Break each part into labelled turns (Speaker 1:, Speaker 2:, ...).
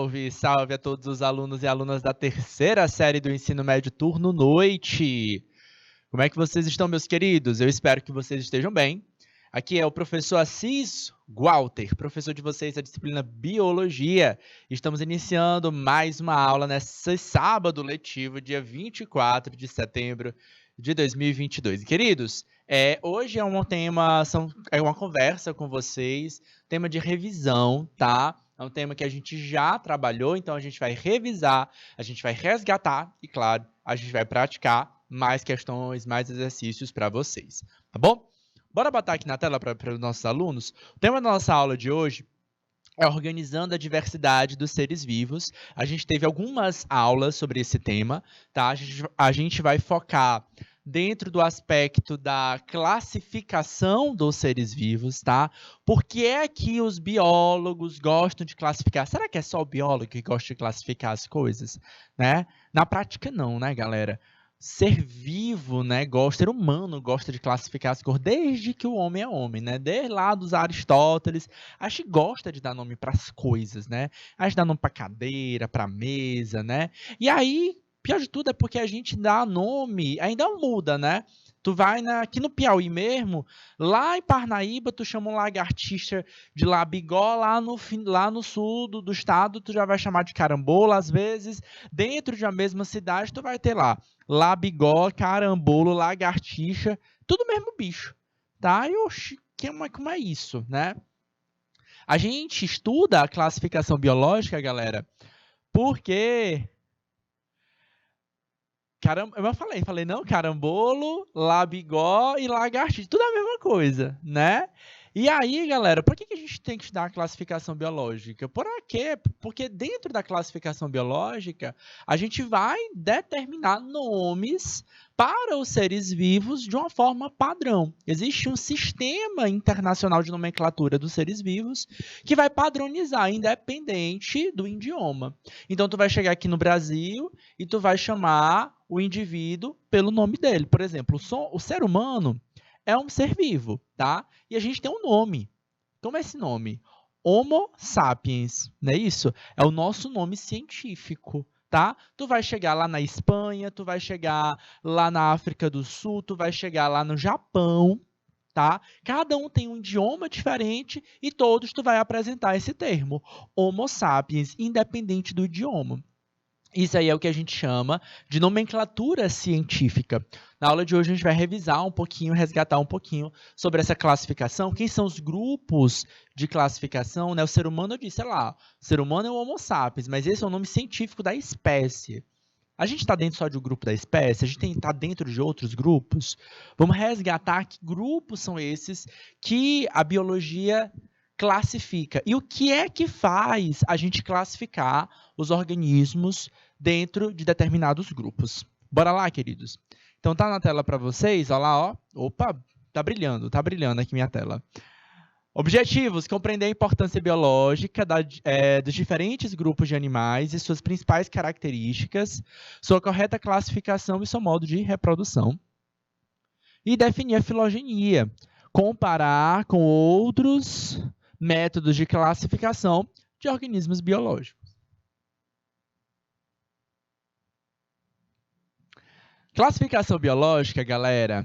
Speaker 1: Salve, salve a todos os alunos e alunas da terceira série do Ensino Médio Turno Noite. Como é que vocês estão, meus queridos? Eu espero que vocês estejam bem. Aqui é o professor Assis Walter, professor de vocês da disciplina Biologia. Estamos iniciando mais uma aula nesse sábado letivo, dia 24 de setembro de 2022. Queridos, hoje é uma conversa com vocês, tema de revisão, tá? É um tema que a gente já trabalhou, então a gente vai revisar, a gente vai resgatar e, claro, a gente vai praticar mais questões, mais exercícios para vocês, tá bom? Bora botar aqui na tela para os nossos alunos. O tema da nossa aula de hoje é organizando a diversidade dos seres vivos. A gente teve algumas aulas sobre esse tema, tá? A gente vai focar dentro do aspecto da classificação dos seres vivos, tá? Por que é que os biólogos gostam de classificar? Será que é só o biólogo que gosta de classificar as coisas, né? Na prática não, né, galera? Ser vivo, né, ser humano gosta de classificar as cores desde que o homem é homem, né? Desde lá dos Aristóteles, a gente gosta de dar nome para as coisas, né? A gente dá nome para cadeira, para mesa, né? E aí, pior de tudo é porque a gente dá nome, ainda muda, né? Tu vai aqui no Piauí mesmo, lá em Parnaíba, tu chama um lagartixa de labigó, lá no sul do estado, tu já vai chamar de carambola, às vezes, dentro de uma mesma cidade, tu vai ter lá labigó, carambolo, lagartixa, tudo mesmo bicho, tá? E oxi, como é isso, né? A gente estuda a classificação biológica, galera, porque eu falei, não, carambolo, labigó e lagartixa, tudo a mesma coisa, né? E aí, galera, por que a gente tem que estudar a classificação biológica? Por quê? Porque dentro da classificação biológica, a gente vai determinar nomes para os seres vivos de uma forma padrão. Existe um sistema internacional de nomenclatura dos seres vivos que vai padronizar, independente do idioma. Então, tu vai chegar aqui no Brasil e tu vai chamar o indivíduo pelo nome dele. Por exemplo, o ser humano é um ser vivo, tá? E a gente tem um nome. Como é esse nome? Homo sapiens, não é isso? É o nosso nome científico, tá? Tu vai chegar lá na Espanha, tu vai chegar lá na África do Sul, tu vai chegar lá no Japão, tá? Cada um tem um idioma diferente e todos tu vai apresentar esse termo, Homo sapiens, independente do idioma. Isso aí é o que a gente chama de nomenclatura científica. Na aula de hoje a gente vai revisar um pouquinho, resgatar um pouquinho sobre essa classificação, quem são os grupos de classificação, né? O ser humano, eu disse, sei lá, o ser humano é o Homo sapiens, mas esse é o nome científico da espécie. A gente está dentro só de um grupo da espécie? A gente está dentro de outros grupos? Vamos resgatar que grupos são esses que a biologia classifica. E o que é que faz a gente classificar os organismos dentro de determinados grupos? Bora lá, queridos. Então tá na tela para vocês, olha lá, ó. Opa, tá brilhando aqui minha tela. Objetivos: compreender a importância biológica dos diferentes grupos de animais e suas principais características, sua correta classificação e seu modo de reprodução. E definir a filogenia, comparar com outros métodos de classificação de organismos biológicos. Classificação biológica, galera.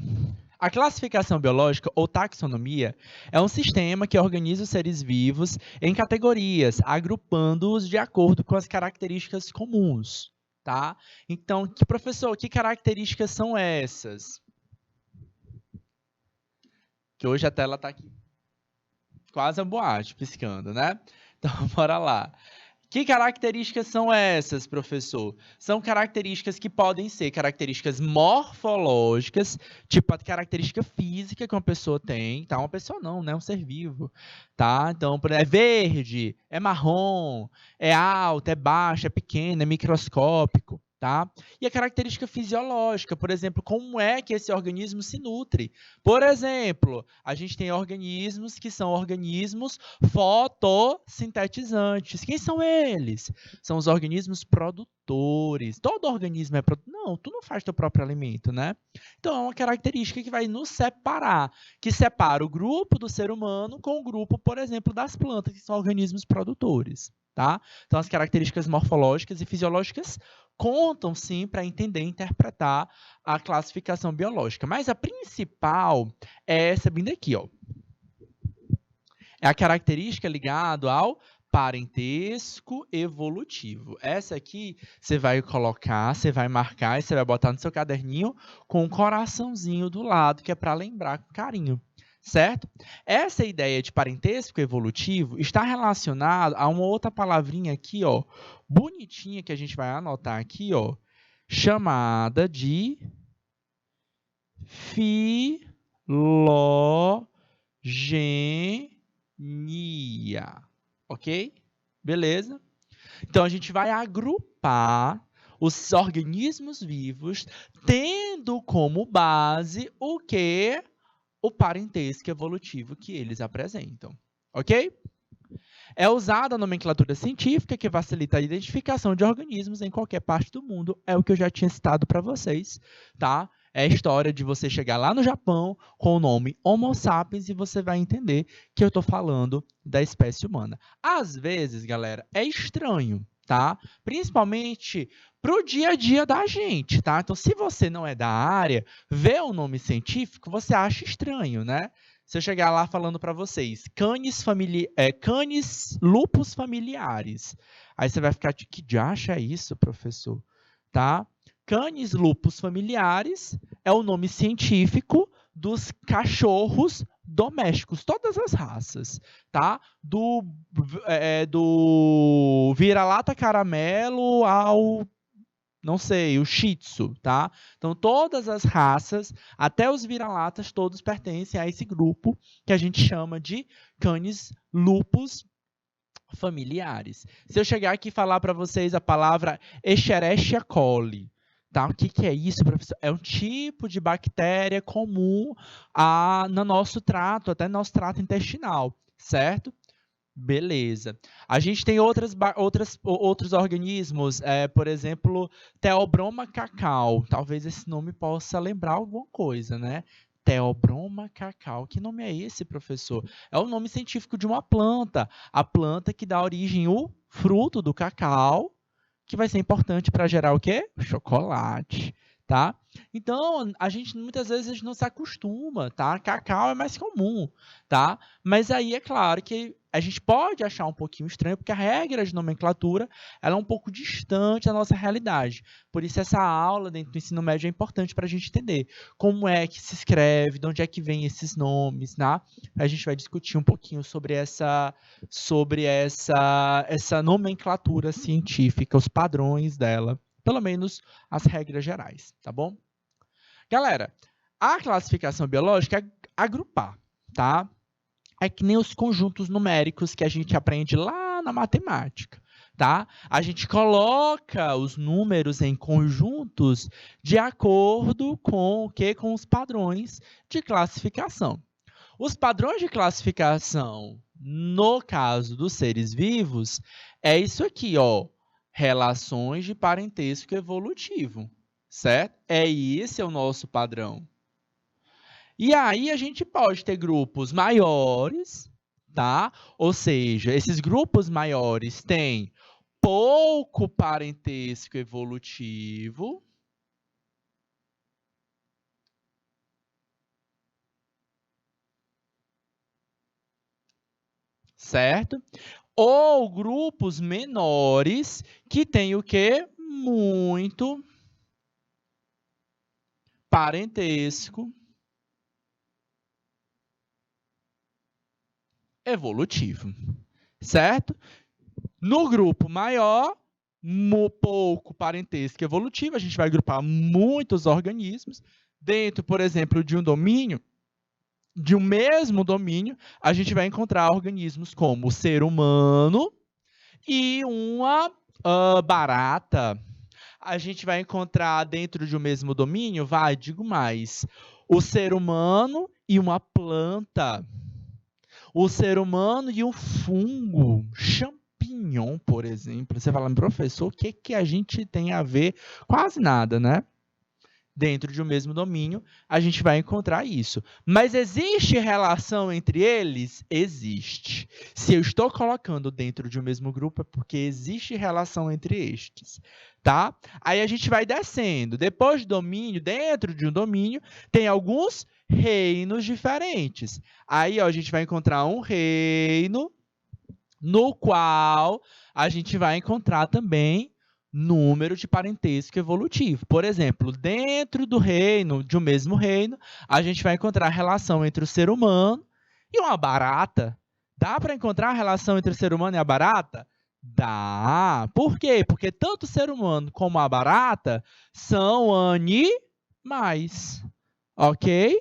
Speaker 1: A classificação biológica, ou taxonomia, é um sistema que organiza os seres vivos em categorias, agrupando-os de acordo com as características comuns, tá? Então, professor, que características são essas? Que hoje a tela está aqui. Quase a boate piscando, né? Então, bora lá. Que características são essas, professor? São características que podem ser características morfológicas, tipo a característica física que uma pessoa tem, tá? Uma pessoa não, né? Um ser vivo, tá? Então, é verde, é marrom, é alto, é baixo, é pequeno, é microscópico, tá? E a característica fisiológica, por exemplo, como é que esse organismo se nutre? Por exemplo, a gente tem organismos que são organismos fotossintetizantes. Quem são eles? São os organismos produtores. Todo organismo é produtor. Não, tu não faz teu próprio alimento, né? Então, é uma característica que vai nos separar, que separa o grupo do ser humano com o grupo, por exemplo, das plantas, que são organismos produtores. tá? Então, as características morfológicas e fisiológicas contam, sim, para entender e interpretar a classificação biológica. Mas a principal é essa bem daqui, ó. É a característica ligada ao parentesco evolutivo. Essa aqui você vai colocar, você vai marcar e você vai botar no seu caderninho com um coraçãozinho do lado, que é para lembrar com carinho, certo? Essa ideia de parentesco evolutivo está relacionada a uma outra palavrinha aqui, ó, bonitinha, que a gente vai anotar aqui, ó, chamada de filogenia, ok? Beleza? Então, a gente vai agrupar os organismos vivos tendo como base o quê? O parentesco evolutivo que eles apresentam, ok? É usada a nomenclatura científica que facilita a identificação de organismos em qualquer parte do mundo. É o que eu já tinha citado para vocês, tá? É a história de você chegar lá no Japão com o nome Homo sapiens e você vai entender que eu estou falando da espécie humana. Às vezes, galera, é estranho, tá? Principalmente para o dia a dia da gente, tá? Então, se você não é da área, vê o nome científico, você acha estranho, né? Se eu chegar lá falando para vocês, canis lupus familiares, aí você vai ficar de que diacho é isso, professor? Tá? Canis lupus familiares é o nome científico dos cachorros domésticos, todas as raças, tá? Do vira-lata caramelo ao, não sei, o Shih Tzu, tá? Então, todas as raças, até os vira-latas, todos pertencem a esse grupo que a gente chama de canis lupus familiares. Se eu chegar aqui e falar para vocês a palavra Escherichia coli, tá? O que é isso, professor? É um tipo de bactéria comum no nosso trato, até no nosso trato intestinal, certo? Beleza. A gente tem outros organismos, por exemplo, Theobroma cacau. Talvez esse nome possa lembrar alguma coisa, né? Theobroma cacau. Que nome é esse, professor? É o nome científico de uma planta. A planta que dá origem ao fruto do cacau, que vai ser importante para gerar o quê? O chocolate, tá? Então, muitas vezes a gente não se acostuma, tá? Cacau é mais comum, tá? Mas aí é claro que a gente pode achar um pouquinho estranho, porque a regra de nomenclatura ela é um pouco distante da nossa realidade. Por isso, essa aula dentro do ensino médio é importante para a gente entender como é que se escreve, de onde é que vem esses nomes, né? A gente vai discutir um pouquinho sobre essa nomenclatura científica, os padrões dela, pelo menos as regras gerais, tá bom? Galera, a classificação biológica é agrupar, tá? É que nem os conjuntos numéricos que a gente aprende lá na matemática, tá? A gente coloca os números em conjuntos de acordo com o quê? Com os padrões de classificação. Os padrões de classificação, no caso dos seres vivos, é isso aqui, ó, relações de parentesco evolutivo, certo? Esse é o nosso padrão. E aí a gente pode ter grupos maiores, tá? Ou seja, esses grupos maiores têm pouco parentesco evolutivo, certo? Ou grupos menores que têm o quê? Muito parentesco evolutivo, certo? No grupo maior, pouco parentesco evolutivo, a gente vai agrupar muitos organismos dentro, por exemplo, de um domínio, de um mesmo domínio, a gente vai encontrar organismos como o ser humano e uma barata. A gente vai encontrar dentro de um mesmo domínio, digo mais, o ser humano e uma planta. O ser humano e um fungo, champignon, por exemplo. Você fala, professor, o que a gente tem a ver? Quase nada, né? dentro de um mesmo domínio, a gente vai encontrar isso. Mas existe relação entre eles? Existe. Se eu estou colocando dentro de um mesmo grupo, é porque existe relação entre estes, tá? Aí a gente vai descendo. Depois do domínio, dentro de um domínio, tem alguns reinos diferentes. Aí, ó, a gente vai encontrar um reino no qual a gente vai encontrar também número de parentesco evolutivo. Por exemplo, dentro do reino, de um mesmo reino, a gente vai encontrar a relação entre o ser humano e uma barata. Dá para encontrar a relação entre o ser humano e a barata? Dá. Por quê? Porque tanto o ser humano como a barata são animais. Ok?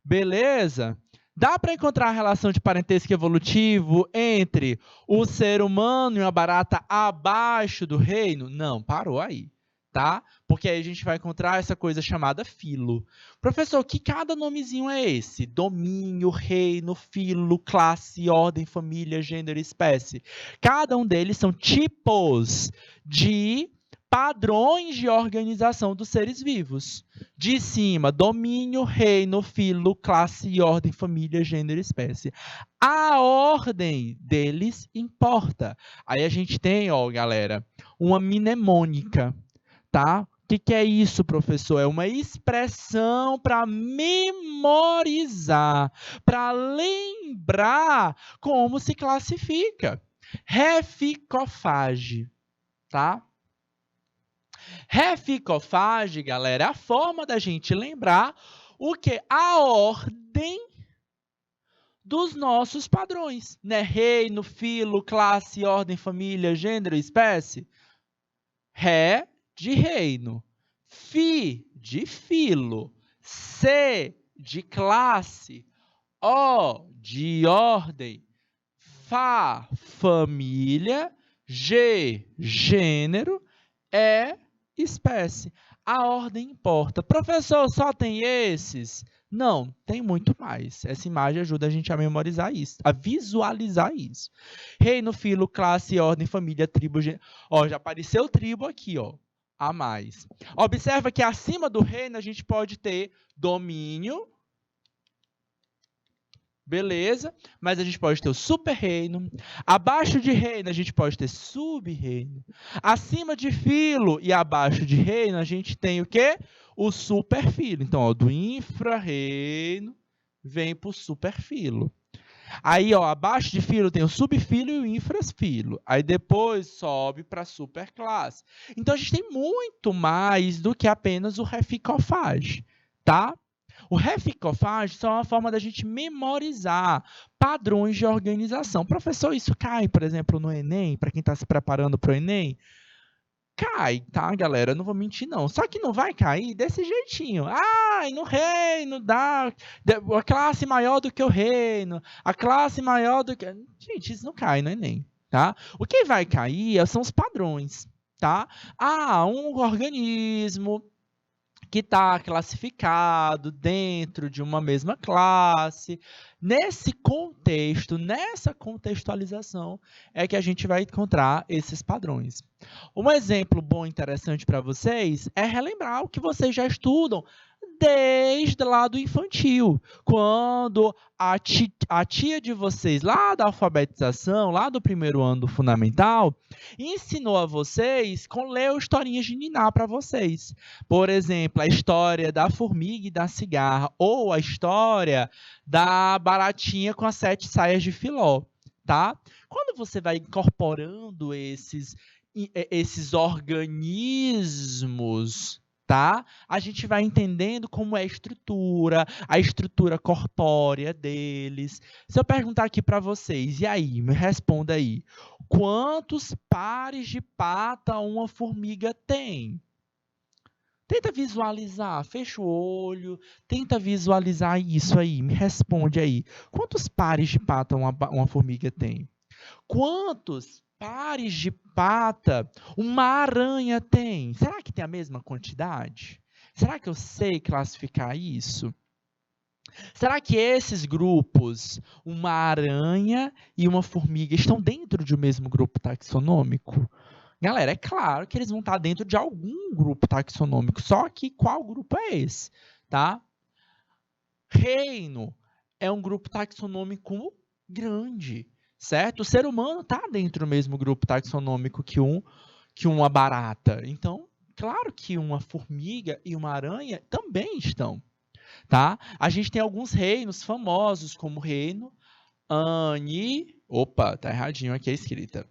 Speaker 1: Beleza? Dá para encontrar a relação de parentesco evolutivo entre o ser humano e uma barata abaixo do reino? Não, parou aí, tá? Porque aí a gente vai encontrar essa coisa chamada filo. Professor, que cada nomezinho é esse? Domínio, reino, filo, classe, ordem, família, gênero, espécie. Cada um deles são tipos de padrões de organização dos seres vivos. De cima, domínio, reino, filo, classe, ordem, família, gênero, espécie. A ordem deles importa. Aí a gente tem, ó, galera, uma mnemônica, tá? O que é isso, professor? É uma expressão para memorizar, para lembrar como se classifica. Reficofage, tá? Reficofage, galera, é a forma da gente lembrar o que? A ordem dos nossos padrões, né? Reino, filo, classe, ordem, família, gênero, espécie. Ré de reino, fi de filo, C de classe, O de ordem, Fá, família, G, gênero, E, espécie. A ordem importa. Professor, só tem esses? Não, tem muito mais. Essa imagem ajuda a gente a memorizar isso, a visualizar isso. Reino, filo, classe, ordem, família, tribo, gênero. Ó, já apareceu tribo aqui, ó, a mais. Observa que acima do reino a gente pode ter domínio, beleza, mas a gente pode ter o super-reino. Abaixo de reino, a gente pode ter sub-reino. Acima de filo e abaixo de reino, a gente tem o quê? O super-filo. Então, ó, do infra-reino vem para o super-filo. Aí, ó, abaixo de filo tem o subfilo e o infrafilo. Aí depois sobe para a superclasse. Então, a gente tem muito mais do que apenas o reficofage, tá? O reficofage só é uma forma da gente memorizar padrões de organização. Professor, isso cai, por exemplo, no Enem, para quem está se preparando para o Enem? Cai, tá, galera? Eu não vou mentir, não. Só que não vai cair desse jeitinho. Ah, no reino dá a classe maior do que o reino, a classe maior do que... Gente, isso não cai no Enem, tá? O que vai cair são os padrões, tá? Ah, um organismo que está classificado dentro de uma mesma classe. Nesse contexto, nessa contextualização, é que a gente vai encontrar esses padrões. Um exemplo bom e interessante para vocês é relembrar o que vocês já estudam desde lá do infantil, quando a tia de vocês, lá da alfabetização, lá do primeiro ano do fundamental, ensinou a vocês com ler historinhas de niná para vocês. Por exemplo, a história da formiga e da cigarra, ou a história da baratinha com as 7 saias de filó, tá? Quando você vai incorporando esses organismos, tá? A gente vai entendendo como é a estrutura corpórea deles. Se eu perguntar aqui para vocês, e aí, me responda aí, quantos pares de pata uma formiga tem? Tenta visualizar, fecha o olho, tenta visualizar isso aí, me responde aí. Quantos pares de pata uma formiga tem? Quantos pares de pata uma aranha tem? Será que tem a mesma quantidade? Será que eu sei classificar isso? Será que esses grupos, uma aranha e uma formiga, estão dentro de um mesmo grupo taxonômico? Galera, é claro que eles vão estar dentro de algum grupo taxonômico, só que qual grupo é esse, tá? Reino é um grupo taxonômico grande, certo? O ser humano está dentro do mesmo grupo taxonômico que uma barata. Então, claro que uma formiga e uma aranha também estão, tá? A gente tem alguns reinos famosos, como o reino Opa, tá erradinho aqui a escrita.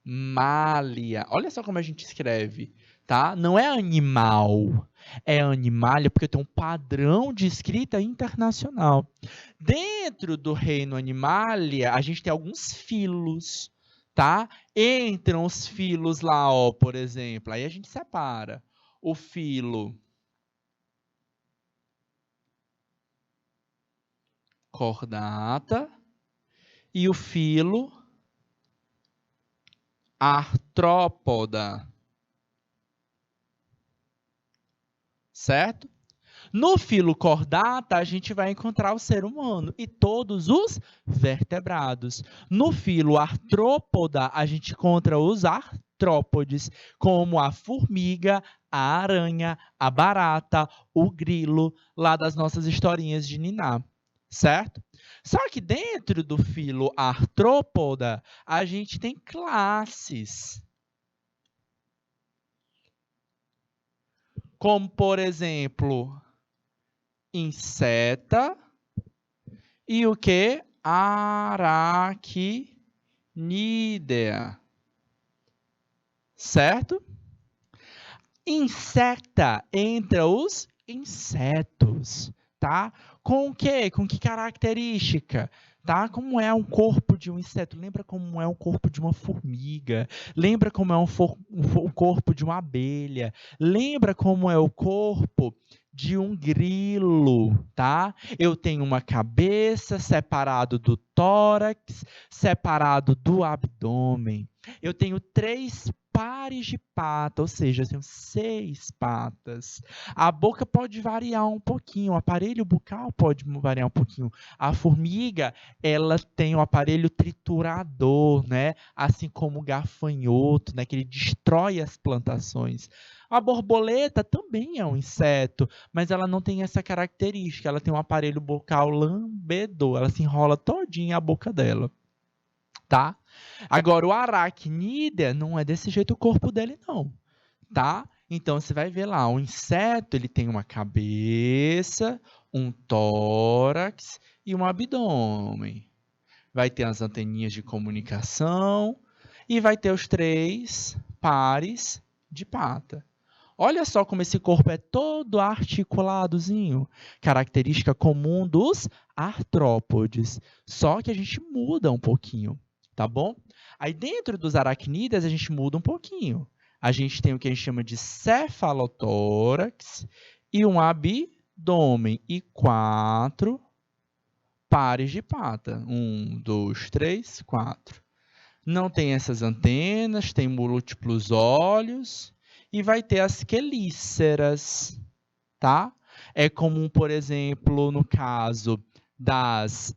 Speaker 1: Animalia. Olha só como a gente escreve, tá? Não é animal, é animalia porque tem um padrão de escrita internacional. Dentro do reino Animalia, a gente tem alguns filos, tá? Entram os filos lá, ó, por exemplo. Aí a gente separa o filo Chordata e o filo Artrópoda. Certo? No filo Chordata, a gente vai encontrar o ser humano e todos os vertebrados. No filo Artrópoda, a gente encontra os artrópodes, como a formiga, a aranha, a barata, o grilo, lá das nossas historinhas de Niná. Certo? Só que dentro do filo Artrópoda, a gente tem classes. Como, por exemplo, inseta e o que? Aracnídea. Certo? Insecta entra os insetos, tá? Com o quê? Com que característica? Tá? Como é um corpo de um inseto? Lembra como é um corpo de uma formiga? Lembra como é um corpo de uma abelha? Lembra como é o corpo de um grilo, tá? Eu tenho uma cabeça separado do tórax, separado do abdômen. Eu tenho 3 pares de pata, ou seja, eu tenho 6 patas. A boca pode variar um pouquinho, o aparelho bucal pode variar um pouquinho. A formiga, ela tem o aparelho triturador, né? Assim como o gafanhoto, né? Que ele destrói as plantações. A borboleta também é um inseto, mas ela não tem essa característica. Ela tem um aparelho bucal lambedor, ela se enrola todinha a boca dela, tá? Agora, o aracnídea não é desse jeito o corpo dele, não, tá? Então, você vai ver lá, o inseto, ele tem uma cabeça, um tórax e um abdômen. Vai ter as anteninhas de comunicação e vai ter os 3 pares de pata. Olha só como esse corpo é todo articuladozinho. Característica comum dos artrópodes. Só que a gente muda um pouquinho, tá bom? Aí dentro dos aracnídeos a gente muda um pouquinho. A gente tem o que a gente chama de cefalotórax e um abdômen e 4 pares de pata. 1, 2, 3, 4. Não tem essas antenas, tem múltiplos olhos e vai ter as quelíceras, tá? É comum, por exemplo, no caso das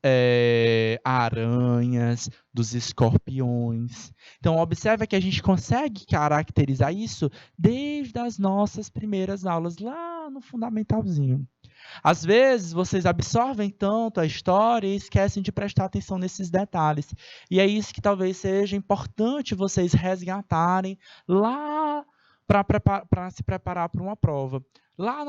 Speaker 1: aranhas, dos escorpiões. Então, observa que a gente consegue caracterizar isso desde as nossas primeiras aulas, lá no fundamentalzinho. Às vezes, vocês absorvem tanto a história e esquecem de prestar atenção nesses detalhes. E é isso que talvez seja importante vocês resgatarem lá para se preparar para uma prova. Lá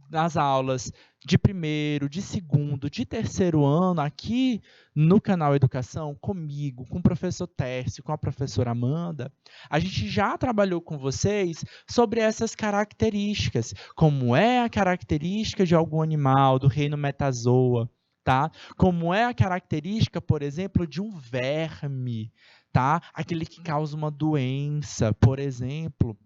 Speaker 1: nas aulas de primeiro, de segundo, de terceiro ano, aqui no canal Educação, comigo, com o professor Tércio, com a professora Amanda, a gente já trabalhou com vocês sobre essas características, como é a característica de algum animal do reino Metazoa, tá? Como é a característica, por exemplo, de um verme, tá? Aquele que causa uma doença, por exemplo,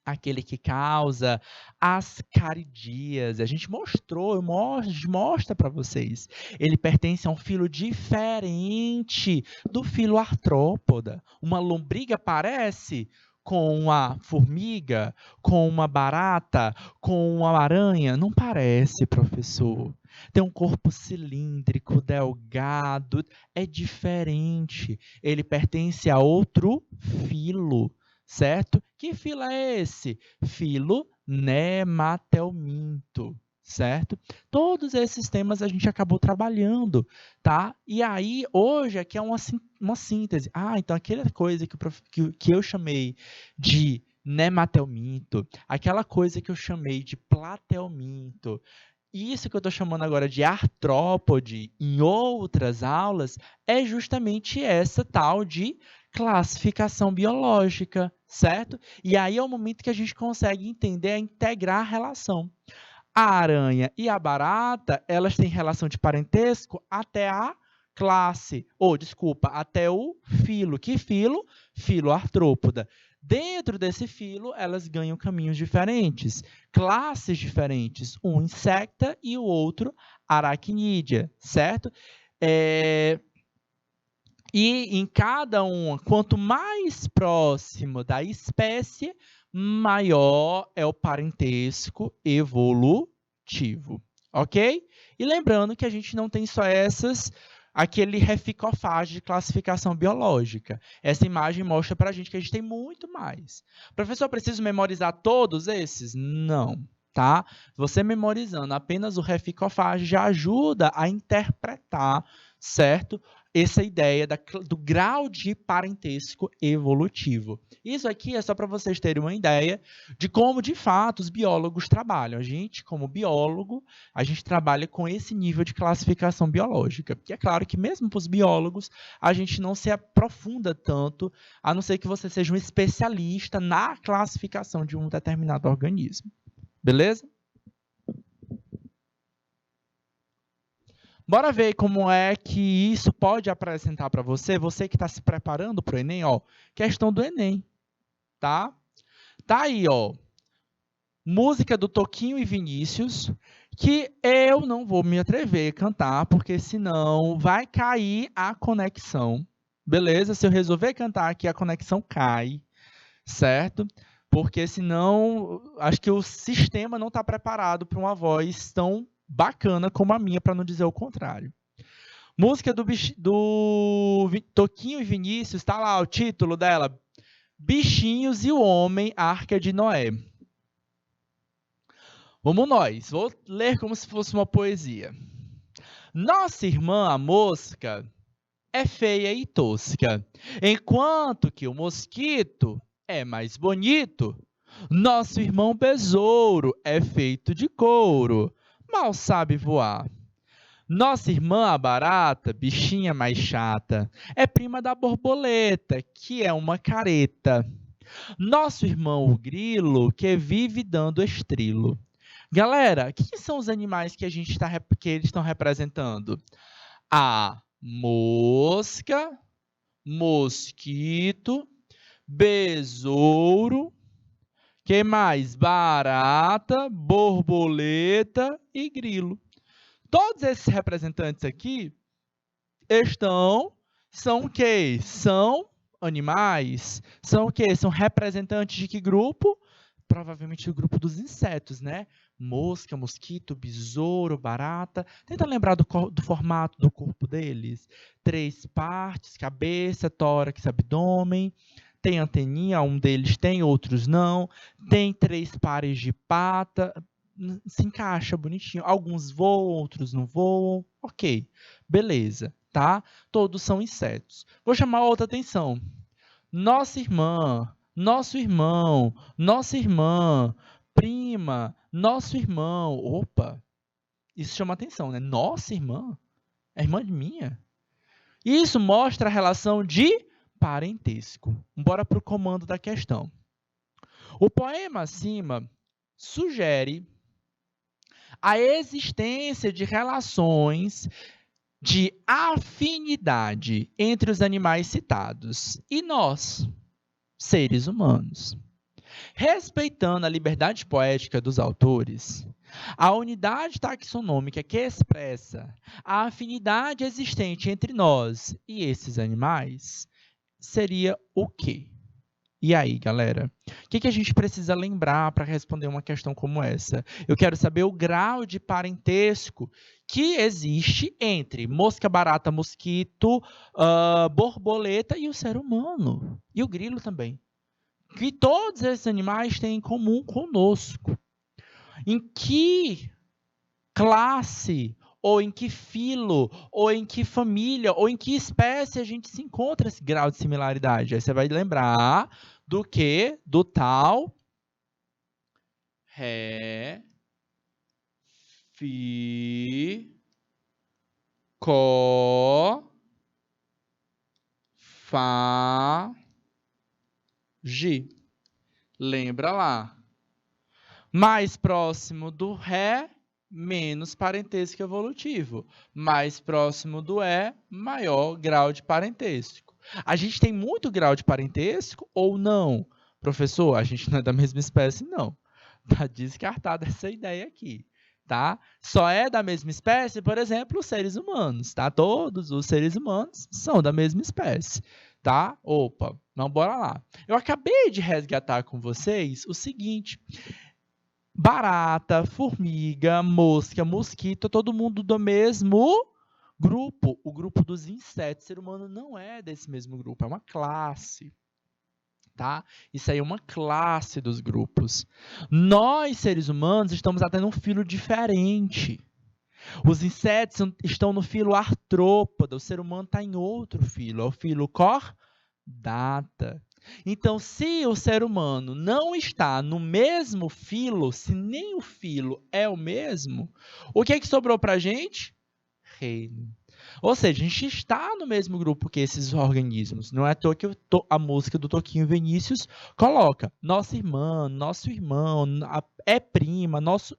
Speaker 1: aquele que causa ascaridíase. A gente mostrou, mostra para vocês. Ele pertence a um filo diferente do filo artrópoda. Uma lombriga parece com uma formiga, com uma barata, com uma aranha? Não parece, professor. Tem um corpo cilíndrico, delgado, é diferente. Ele pertence a outro filo, certo? Que filo é esse? Filo Nematelminto, certo? Todos esses temas a gente acabou trabalhando, tá? E aí, hoje, aqui é uma síntese. Então aquela coisa que eu chamei de Nematelminto, aquela coisa que eu chamei de Platelminto, isso que eu estou chamando agora de artrópode, em outras aulas, é justamente essa tal de classificação biológica, certo? E aí é o momento que a gente consegue entender, integrar a relação. A aranha e a barata, elas têm relação de parentesco até a classe, até o filo. Que filo? Filo artrópoda. Dentro desse filo, elas ganham caminhos diferentes, classes diferentes, um insecta e o outro aracnídea, certo? E em cada uma, quanto mais próximo da espécie, maior é o parentesco evolutivo, ok? E lembrando que a gente não tem só aquele reficofage de classificação biológica. Essa imagem mostra para a gente que a gente tem muito mais. Professor, preciso memorizar todos esses? Não, tá? Você memorizando apenas o reficofage já ajuda a interpretar, certo? Essa ideia do grau de parentesco evolutivo. Isso aqui é só para vocês terem uma ideia de como, de fato, os biólogos trabalham. A gente, como biólogo, a gente trabalha com esse nível de classificação biológica. E é claro que, mesmo para os biólogos, a gente não se aprofunda tanto, a não ser que você seja um especialista na classificação de um determinado organismo. Beleza? Bora ver como é que isso pode apresentar para você, você que está se preparando para o Enem, ó, questão do Enem, tá? Tá aí, ó, música do Toquinho e Vinícius, que eu não vou me atrever a cantar, porque senão vai cair a conexão, beleza? Se eu resolver cantar aqui, a conexão cai, certo? Porque senão, acho que o sistema não está preparado para uma voz tão bacana como a minha, para não dizer o contrário. Música do Toquinho e Vinícius, está lá o título dela, Bichinhos e o Homem, Arca de Noé. Vamos nós, vou ler como se fosse uma poesia. Nossa irmã, a mosca, é feia e tosca, enquanto que o mosquito é mais bonito. Nosso irmão besouro é feito de couro, mal sabe voar. Nossa irmã, a barata, bichinha mais chata, é prima da borboleta, que é uma careta. Nosso irmão, o grilo, que vive dando estrilo. Galera, quem são os animais que que eles estão representando? A mosca, mosquito, besouro, que mais? Barata, borboleta e grilo. Todos esses representantes aqui são o quê? São animais. São o quê? São representantes de que grupo? Provavelmente o grupo dos insetos, né? Mosca, mosquito, besouro, barata. Tenta lembrar do formato do corpo deles. 3 partes, cabeça, tórax, abdômen. Tem anteninha, um deles tem, outros não. Tem 3 pares de pata. Se encaixa bonitinho. Alguns voam, outros não voam. Ok, beleza, tá? Todos são insetos. Vou chamar outra atenção. Nossa irmã, nosso irmão, nossa irmã, prima, nosso irmão. Opa, isso chama atenção, né? Nossa irmã? É irmã de minha? Isso mostra a relação de parentesco. Bora para o comando da questão. O poema acima sugere a existência de relações de afinidade entre os animais citados e nós, seres humanos. Respeitando a liberdade poética dos autores, a unidade taxonômica que expressa a afinidade existente entre nós e esses animais seria o quê? E aí, galera? O que a gente precisa lembrar para responder uma questão como essa? Eu quero saber o grau de parentesco que existe entre mosca, barata, mosquito, borboleta e o ser humano. E o grilo também. Que todos esses animais têm em comum conosco. Em que classe, ou em que filo, ou em que família, ou em que espécie a gente se encontra esse grau de similaridade? Aí você vai lembrar do que? Do tal Ré, Fi, Có, Fá, Gi. Lembra lá. Mais próximo do Ré, menos parentesco evolutivo. Mais próximo do E, maior grau de parentesco. A gente tem muito grau de parentesco ou não? Professor, a gente não é da mesma espécie, não. Tá descartada essa ideia aqui, tá? Só é da mesma espécie, por exemplo, os seres humanos, tá? Todos os seres humanos são da mesma espécie, tá? Opa, então bora lá. Eu acabei de resgatar com vocês o seguinte: barata, formiga, mosca, mosquito, todo mundo do mesmo grupo. O grupo dos insetos. O ser humano não é desse mesmo grupo, é uma classe. Tá? Isso aí é uma classe dos grupos. Nós, seres humanos, estamos até num filo diferente. Os insetos estão no filo artrópoda, o ser humano está em outro filo, é o filo cordata. Então, se o ser humano não está no mesmo filo, se nem o filo é o mesmo, o que é que sobrou para a gente? Reino. Ou seja, a gente está no mesmo grupo que esses organismos. Não é à toa que a música do Toquinho Vinícius coloca nossa irmã, nosso irmão, é prima, nosso...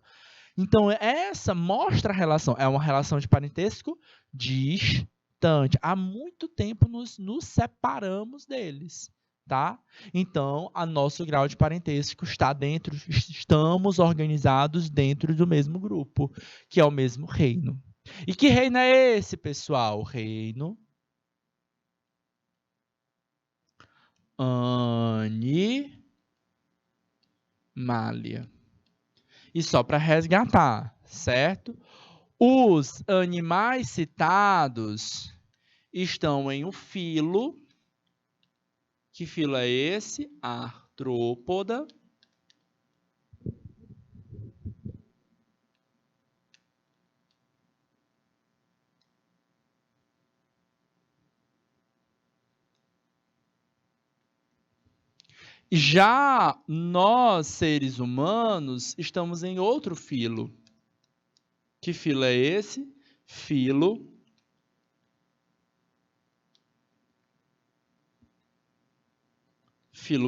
Speaker 1: Então, essa mostra a relação. É uma relação de parentesco distante. Há muito tempo nos separamos deles. Tá? Então, o nosso grau de parentesco está dentro, estamos organizados dentro do mesmo grupo, que é o mesmo reino. E que reino é esse, pessoal? Reino Animalia. E só para resgatar, certo? Os animais citados estão em um filo. Que filo é esse? Artrópoda. Já nós, seres humanos, estamos em outro filo. Que filo é esse? Filo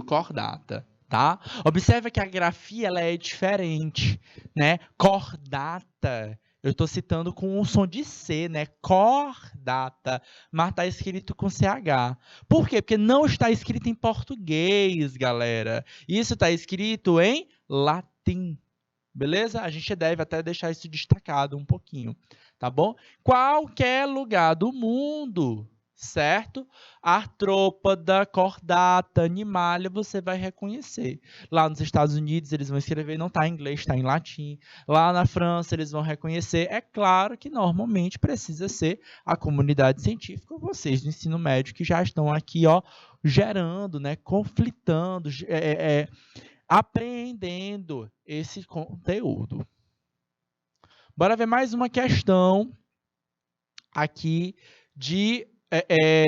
Speaker 1: cordata, tá? Observa que a grafia ela é diferente, né? Cordata. Eu estou citando com um som de C, né? Cordata. Mas está escrito com CH. Por quê? Porque não está escrito em português, galera. Isso está escrito em latim. Beleza? A gente deve até deixar isso destacado um pouquinho, tá bom? Qualquer lugar do mundo, certo? Artrópoda, cordata, animalia, você vai reconhecer. Lá nos Estados Unidos, eles vão escrever, não está em inglês, está em latim. Lá na França, eles vão reconhecer. É claro que normalmente precisa ser a comunidade científica, vocês do ensino médio, que já estão aqui, ó, gerando, né, conflitando, apreendendo esse conteúdo. Bora ver mais uma questão aqui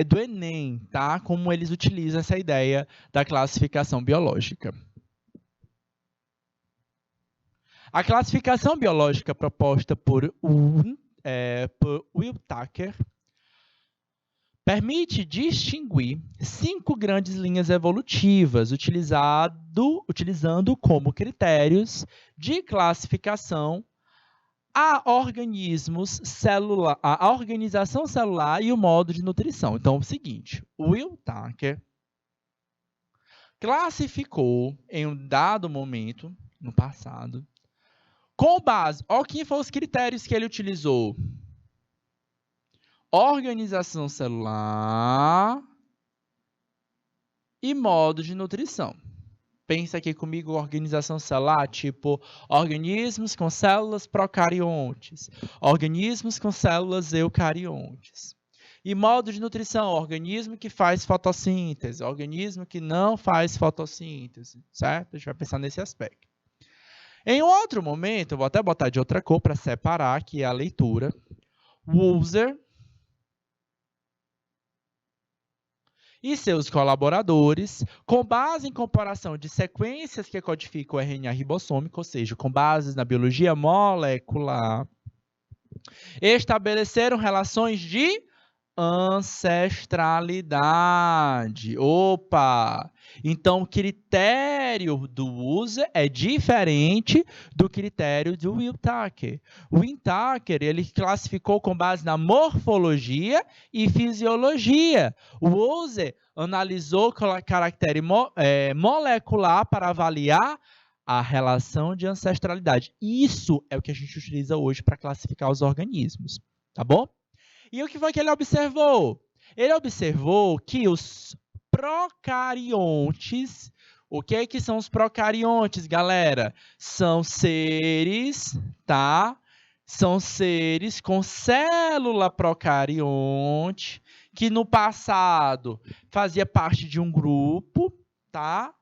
Speaker 1: do Enem, tá? Como eles utilizam essa ideia da classificação biológica. A classificação biológica proposta por Will Tucker permite distinguir 5 grandes linhas evolutivas, utilizando como critérios de classificação a organização celular e o modo de nutrição. Então, é o seguinte, Will Tucker classificou em um dado momento, no passado, com base, olha quem foram os critérios que ele utilizou. Organização celular e modo de nutrição. Pensa aqui comigo, organização celular, tipo organismos com células procariontes, organismos com células eucariontes. E modo de nutrição, organismo que faz fotossíntese, organismo que não faz fotossíntese, certo? A gente vai pensar nesse aspecto. Em outro momento, eu vou até botar de outra cor para separar, que é a leitura. Wooser e seus colaboradores, com base em comparação de sequências que codificam o RNA ribossômico, ou seja, com bases na biologia molecular, estabeleceram relações de ancestralidade. Opa! Então, o critério do Wooser é diferente do critério do Whittaker. O Whittaker, ele classificou com base na morfologia e fisiologia. O Wooser analisou caractere molecular para avaliar a relação de ancestralidade. Isso é o que a gente utiliza hoje para classificar os organismos, tá bom? E o que foi que ele observou? Ele observou que os procariontes, o que é que são os procariontes, galera? São seres, tá? São seres com célula procarionte, que no passado fazia parte de um grupo, tá?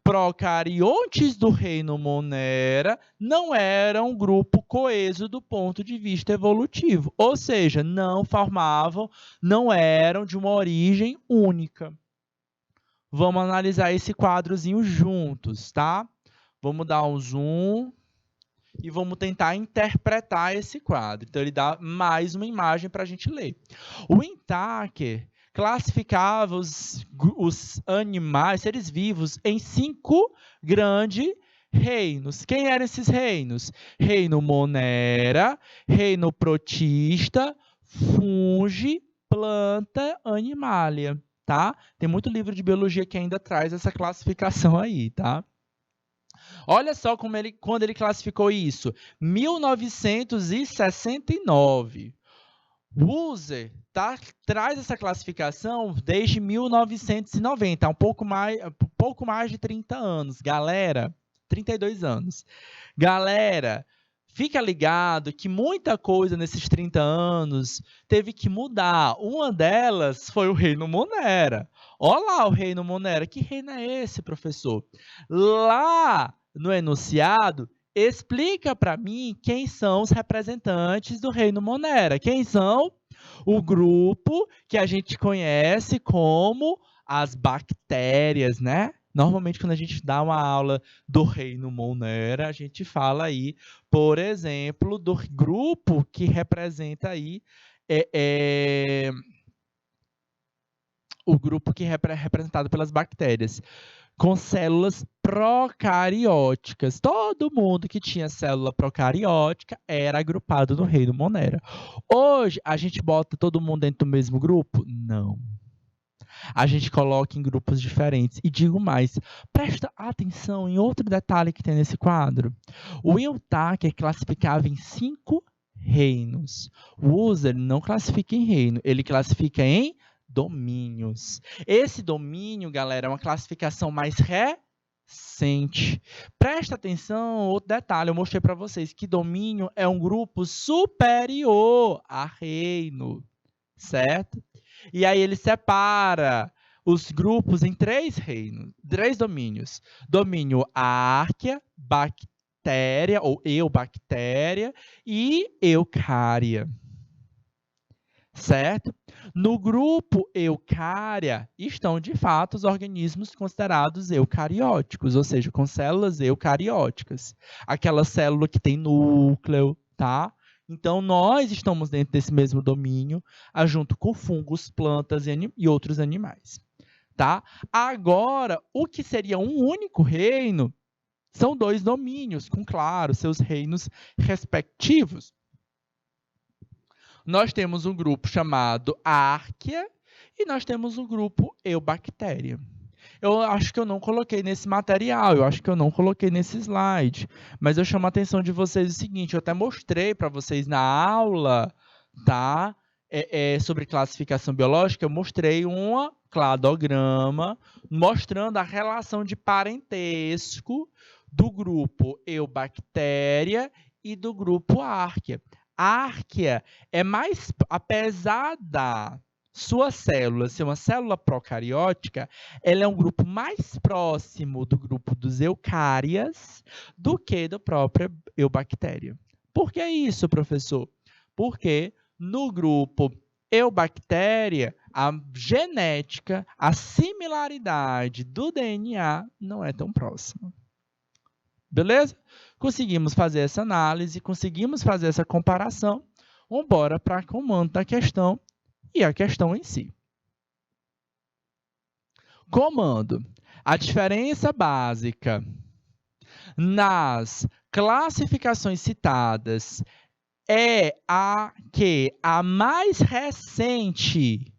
Speaker 1: Procariontes do reino Monera não eram um grupo coeso do ponto de vista evolutivo, ou seja, não eram de uma origem única. Vamos analisar esse quadrozinho juntos, tá? Vamos dar um zoom e vamos tentar interpretar esse quadro. Então, ele dá mais uma imagem para a gente ler. O Whittaker classificava os animais, seres vivos, em 5 grandes reinos. Quem eram esses reinos? Reino Monera, reino protista, fungi, planta, animalia, tá? Tem muito livro de biologia que ainda traz essa classificação aí, tá? Olha só quando ele classificou isso. 1969. Wooser traz essa classificação desde 1990, um pouco mais de 30 anos. Galera, 32 anos. Galera, fica ligado que muita coisa nesses 30 anos teve que mudar. Uma delas foi o reino Monera. Olha lá o reino Monera. Que reino é esse, professor? Lá no enunciado, explica para mim quem são os representantes do reino Monera. Quem são? O grupo que a gente conhece como as bactérias, né? Normalmente, quando a gente dá uma aula do reino Monera, a gente fala aí, por exemplo, do grupo que representa aí o grupo que é representado pelas bactérias, com células procarióticas. Todo mundo que tinha célula procariótica era agrupado no reino Monera. Hoje, a gente bota todo mundo dentro do mesmo grupo? Não. A gente coloca em grupos diferentes. E digo mais, presta atenção em outro detalhe que tem nesse quadro. O Whittaker classificava em 5 reinos. O Wooser não classifica em reino, ele classifica em domínios. Esse domínio, galera, é uma classificação mais recente. Presta atenção, outro detalhe, eu mostrei para vocês que domínio é um grupo superior a reino, certo? E aí ele separa os grupos em 3 reinos, 3 domínios. Domínio árquea, bactéria ou eubactéria e eucária. Certo? No grupo eucária estão, de fato, os organismos considerados eucarióticos, ou seja, com células eucarióticas. Aquela célula que tem núcleo, tá? Então, nós estamos dentro desse mesmo domínio, junto com fungos, plantas e outros animais, tá? Agora, o que seria um único reino são 2 domínios, com, claro, seus reinos respectivos. Nós temos um grupo chamado árquea e nós temos um grupo eubactéria. Eu acho que eu não coloquei nesse material, eu acho que eu não coloquei nesse slide, mas eu chamo a atenção de vocês o seguinte, eu até mostrei para vocês na aula, tá? Sobre classificação biológica, eu mostrei uma cladograma mostrando a relação de parentesco do grupo Eubactéria e do grupo Archaea. A Archaea é mais, apesar da sua célula ser uma célula procariótica, ela é um grupo mais próximo do grupo dos eucárias do que da própria Eubactéria. Por que isso, professor? Porque no grupo Eubactéria, a genética, a similaridade do DNA não é tão próxima. Beleza? Conseguimos fazer essa análise, conseguimos fazer essa comparação. Vamos embora para o comando da questão e a questão em si. Comando. A diferença básica nas classificações citadas é a que a mais recente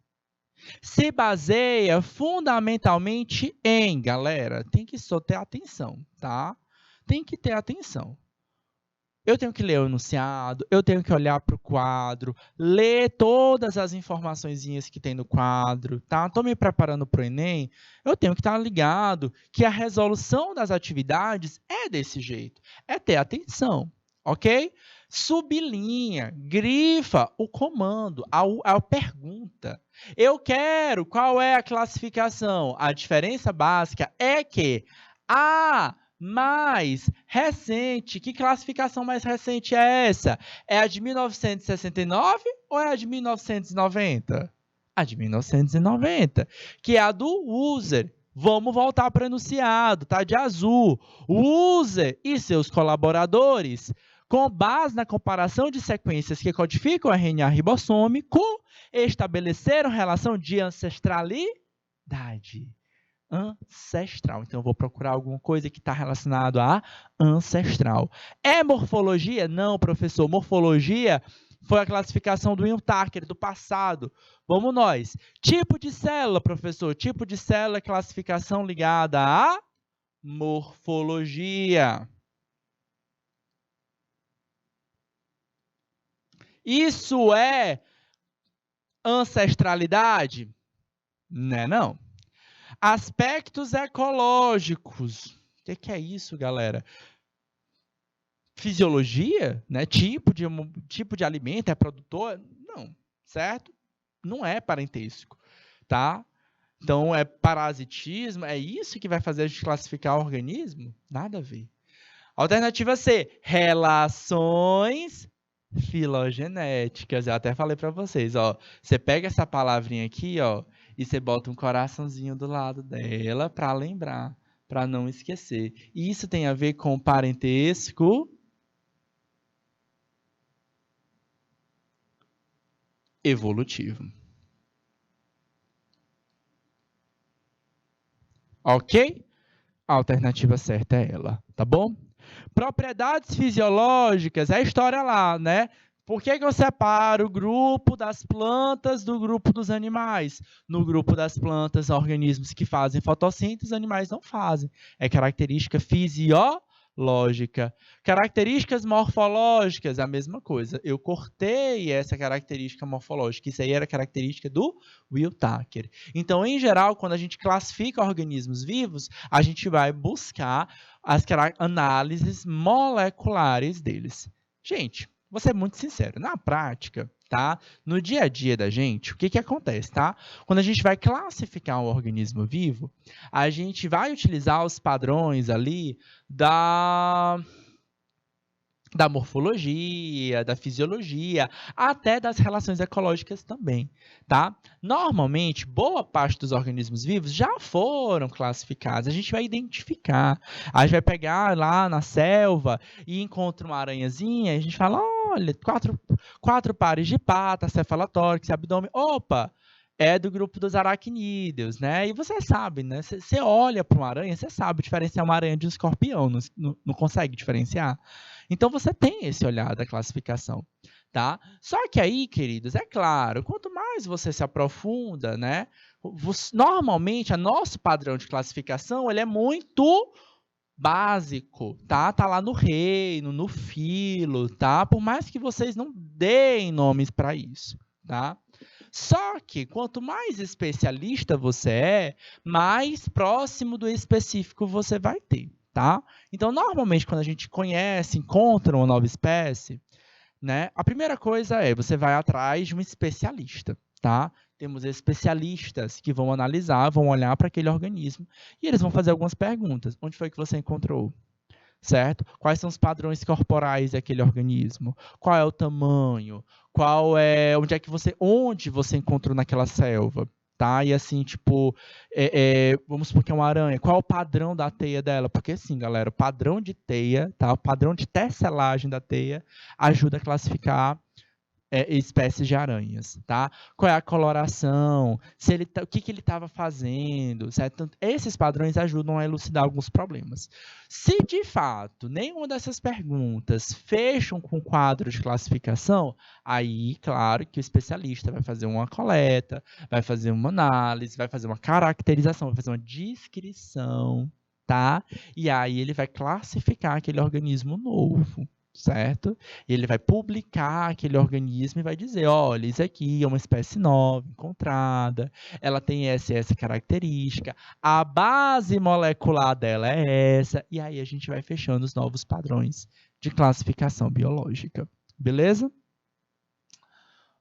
Speaker 1: se baseia fundamentalmente em, galera, tem que só ter atenção, tá? Tem que ter atenção. Eu tenho que ler o enunciado, eu tenho que olhar para o quadro, ler todas as informaçõezinhas que tem no quadro, tá? Estou me preparando para o Enem, eu tenho que estar ligado que a resolução das atividades é desse jeito, é ter atenção, ok? Sublinha, grifa o comando, a pergunta. Eu quero, qual é a classificação? A diferença básica é que a mais recente, que classificação mais recente é essa? É a de 1969 ou é a de 1990? A de 1990, que é a do user. Vamos voltar para o enunciado, tá de azul. O user e seus colaboradores, com base na comparação de sequências que codificam o RNA ribossômico, estabeleceram relação de ancestralidade. Ancestral. Então, eu vou procurar alguma coisa que está relacionada a ancestral. É morfologia? Não, professor. Morfologia foi a classificação do Will Tucker, do passado. Vamos nós. Tipo de célula, professor. Tipo de célula é classificação ligada à morfologia. Isso é ancestralidade? Não. Aspectos ecológicos. O que é isso, galera? Fisiologia, né? Tipo de alimento, é produtor? Não, certo? Não é parentesco, tá? Então, é parasitismo? É isso que vai fazer a gente classificar o organismo? Nada a ver. Alternativa C, relações filogenéticas. Eu até falei para vocês, ó. Você pega essa palavrinha aqui, ó, e você bota um coraçãozinho do lado dela para lembrar, para não esquecer. E isso tem a ver com parentesco evolutivo. Ok? A alternativa certa é ela, tá bom? Propriedades fisiológicas, é a história lá, né? Por que eu separo o grupo das plantas do grupo dos animais? No grupo das plantas, organismos que fazem fotossíntese, animais não fazem. É característica fisiológica. Características morfológicas, a mesma coisa. Eu cortei essa característica morfológica. Isso aí era característica do Will Tucker. Então, em geral, quando a gente classifica organismos vivos, a gente vai buscar as análises moleculares deles. Gente, vou ser muito sincero, na prática, tá? No dia a dia da gente, o que acontece, tá? Quando a gente vai classificar um organismo vivo, a gente vai utilizar os padrões ali da morfologia, da fisiologia, até das relações ecológicas também, tá? Normalmente, boa parte dos organismos vivos já foram classificados, a gente vai identificar, a gente vai pegar lá na selva e encontra uma aranhazinha, e a gente fala, olha, quatro pares de patas, cefalotórax, abdômen, opa, é do grupo dos aracnídeos, né? E você sabe, né? Você olha para uma aranha, você sabe diferenciar uma aranha de um escorpião, não consegue diferenciar? Então, você tem esse olhar da classificação, tá? Só que aí, queridos, é claro, quanto mais você se aprofunda, né? Normalmente, o nosso padrão de classificação, ele é muito básico, tá? Tá lá no reino, no filo, tá? Por mais que vocês não deem nomes para isso, tá? Só que quanto mais especialista você é, mais próximo do específico você vai ter, tá? Então, normalmente, quando a gente conhece, encontra uma nova espécie, né, a primeira coisa é você vai atrás de um especialista, tá? Temos especialistas que vão analisar, vão olhar para aquele organismo e eles vão fazer algumas perguntas. Onde foi que você encontrou? Certo? Quais são os padrões corporais daquele organismo? Qual é o tamanho? Onde você encontrou naquela selva? Tá? E assim, tipo, vamos supor que é uma aranha. Qual é o padrão da teia dela? Porque assim, galera, o padrão de teia, tá? O padrão de tecelagem da teia ajuda a classificar espécies de aranhas, tá? Qual é a coloração, o que ele estava fazendo, certo? Esses padrões ajudam a elucidar alguns problemas. Se, de fato, nenhuma dessas perguntas fecham com o quadro de classificação, aí, claro, que o especialista vai fazer uma coleta, vai fazer uma análise, vai fazer uma caracterização, vai fazer uma descrição, tá? E aí ele vai classificar aquele organismo novo, certo? Ele vai publicar aquele organismo e vai dizer, olha, isso aqui é uma espécie nova, encontrada, ela tem essa característica, a base molecular dela é essa, e aí a gente vai fechando os novos padrões de classificação biológica, beleza?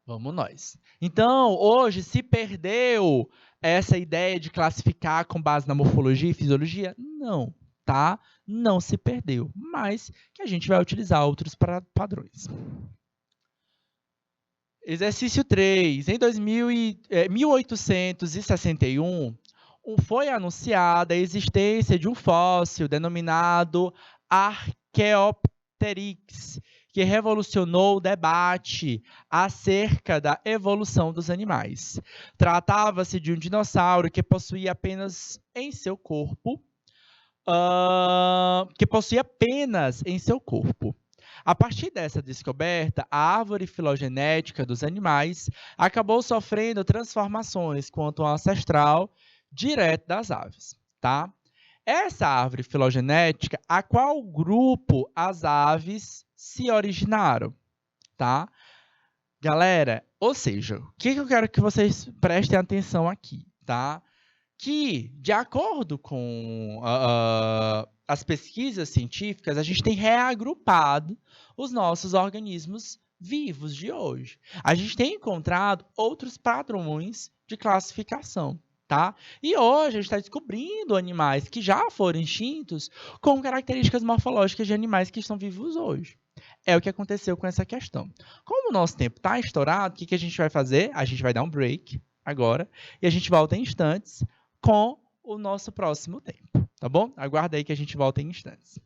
Speaker 1: Vamos nós. Então, hoje se perdeu essa ideia de classificar com base na morfologia e fisiologia? Não, tá? Não se perdeu, mas que a gente vai utilizar outros padrões. Exercício 3. Em 1861, foi anunciada a existência de um fóssil denominado Archaeopteryx, que revolucionou o debate acerca da evolução dos animais. Tratava-se de um dinossauro que possuía apenas em seu corpo A partir dessa descoberta, a árvore filogenética dos animais acabou sofrendo transformações quanto ao ancestral direto das aves, tá? Essa árvore filogenética, a qual grupo as aves se originaram, tá? Galera, ou seja, o que eu quero que vocês prestem atenção aqui, tá? Que, de acordo com as pesquisas científicas, a gente tem reagrupado os nossos organismos vivos de hoje. A gente tem encontrado outros padrões de classificação, tá? E hoje a gente está descobrindo animais que já foram extintos com características morfológicas de animais que estão vivos hoje. É o que aconteceu com essa questão. Como o nosso tempo está estourado, o que a gente vai fazer? A gente vai dar um break agora e a gente volta em instantes com o nosso próximo tempo, tá bom? Aguarda aí que a gente volta em instantes.